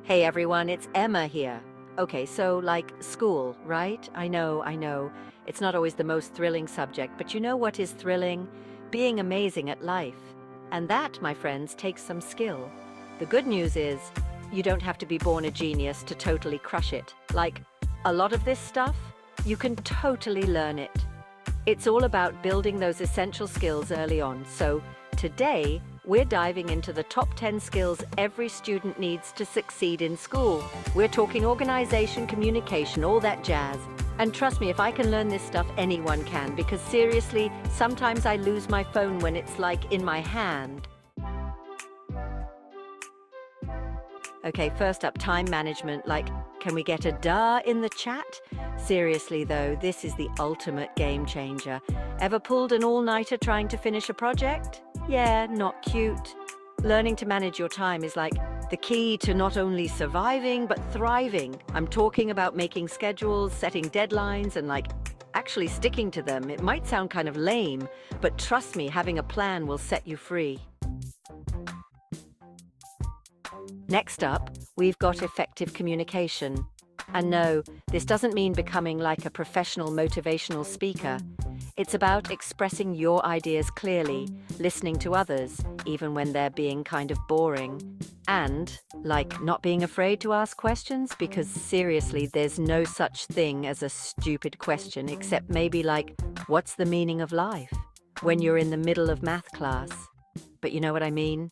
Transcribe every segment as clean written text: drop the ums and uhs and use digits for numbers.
Hey everyone, it's Emma here. Okay, so like school, right? I know. It's not always the most thrilling subject, but you know what is thrilling? Being amazing at life. And that, my friends, takes some skill. The good news is, you don't have to be born a genius to totally crush it. Like, a lot of this stuff, you can totally learn it. It's all about building those essential skills early on. So today, we're diving into the top 10 skills every student needs to succeed in school. We're talking organization, communication, all that jazz. And trust me, if I can learn this stuff, anyone can, because seriously, sometimes I lose my phone when it's like in my hand. Okay, first up, time management. Like, can we get a duh in the chat? Seriously though, this is the ultimate game changer. Ever pulled an all-nighter trying to finish a project? Yeah, not cute. Learning to manage your time is like the key to not only surviving, but thriving. I'm talking about making schedules, setting deadlines, and like actually sticking to them. It might sound kind of lame, but trust me, having a plan will set you free. Next up, we've got effective communication. And no, this doesn't mean becoming like a professional motivational speaker. It's about expressing your ideas clearly, listening to others, even when they're being kind of boring. And, like, not being afraid to ask questions, because seriously, there's no such thing as a stupid question, except maybe like, what's the meaning of life? When you're in the middle of math class. But you know what I mean?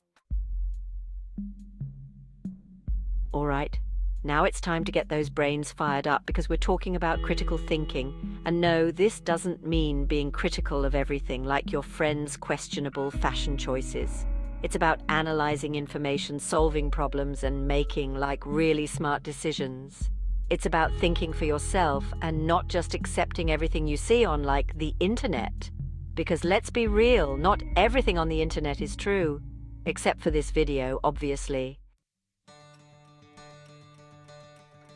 All right, now it's time to get those brains fired up because we're talking about critical thinking. And no, this doesn't mean being critical of everything like your friend's questionable fashion choices. It's about analyzing information, solving problems, and making like really smart decisions. It's about thinking for yourself and not just accepting everything you see on like the internet. Because let's be real, not everything on the internet is true. Except for this video, obviously.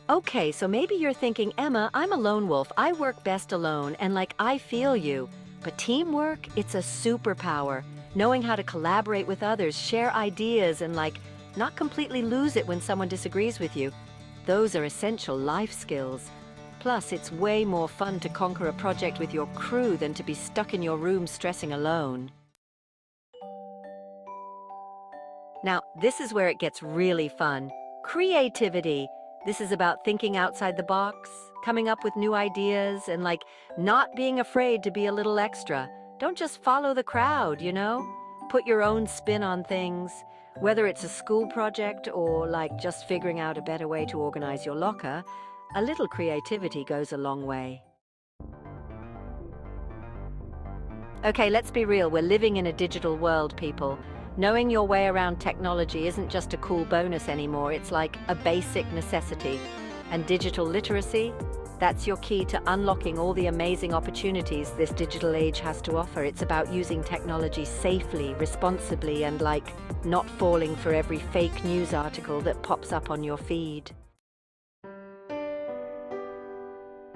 Okay, so maybe you're thinking, Emma, I'm a lone wolf. I work best alone, and like, I feel you. But teamwork, it's a superpower. Knowing how to collaborate with others, share ideas, and like, not completely lose it when someone disagrees with you. Those are essential life skills. Plus, it's way more fun to conquer a project with your crew than to be stuck in your room stressing alone. Now, this is where it gets really fun. Creativity. This is about thinking outside the box, coming up with new ideas, and like not being afraid to be a little extra. Don't just follow the crowd, you know? Put your own spin on things, whether it's a school project or like just figuring out a better way to organize your locker. A little creativity goes a long way. Okay, let's be real. We're living in a digital world, people. Knowing your way around technology isn't just a cool bonus anymore, it's like a basic necessity. And digital literacy, that's your key to unlocking all the amazing opportunities this digital age has to offer. It's about using technology safely, responsibly, and like not falling for every fake news article that pops up on your feed.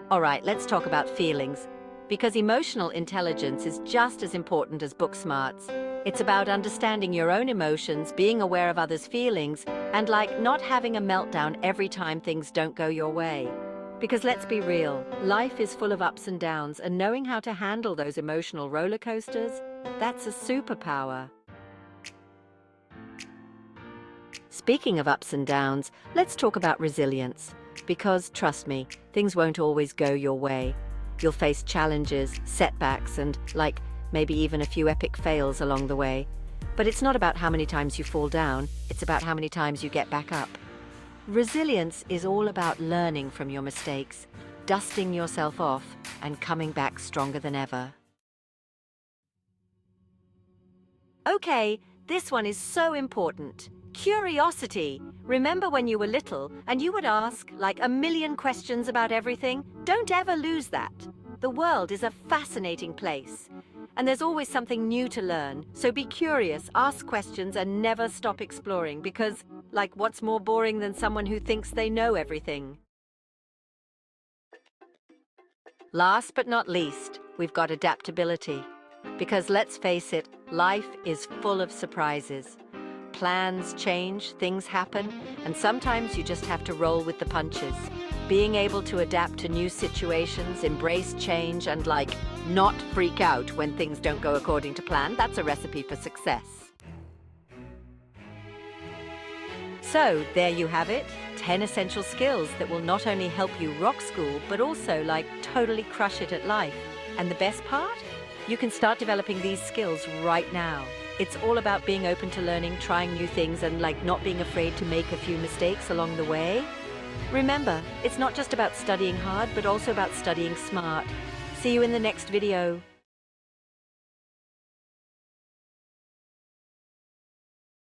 All right, let's talk about feelings. Because emotional intelligence is just as important as book smarts. It's about understanding your own emotions, being aware of others' feelings, and like not having a meltdown every time things don't go your way. Because let's be real, life is full of ups and downs, and knowing how to handle those emotional roller coasters, that's a superpower. Speaking of ups and downs, let's talk about resilience. Because trust me, things won't always go your way. You'll face challenges, setbacks, and like maybe even a few epic fails along the way. But it's not about how many times you fall down, it's about how many times you get back up. Resilience is all about learning from your mistakes, dusting yourself off, and coming back stronger than ever. Okay, this one is so important. Curiosity. Remember when you were little and you would ask like a million questions about everything? Don't ever lose that. The world is a fascinating place. And there's always something new to learn. So be curious, ask questions, and never stop exploring because, like, what's more boring than someone who thinks they know everything? Last but not least, we've got adaptability. Because let's face it, life is full of surprises. Plans change, things happen, and sometimes you just have to roll with the punches. Being able to adapt to new situations, embrace change, and not freak out when things don't go according to plan, that's a recipe for success. So, there you have it, 10 essential skills that will not only help you rock school, but also totally crush it at life. And the best part? You can start developing these skills right now. It's all about being open to learning, trying new things, and not being afraid to make a few mistakes along the way. Remember, it's not just about studying hard, but also about studying smart. See you in the next video.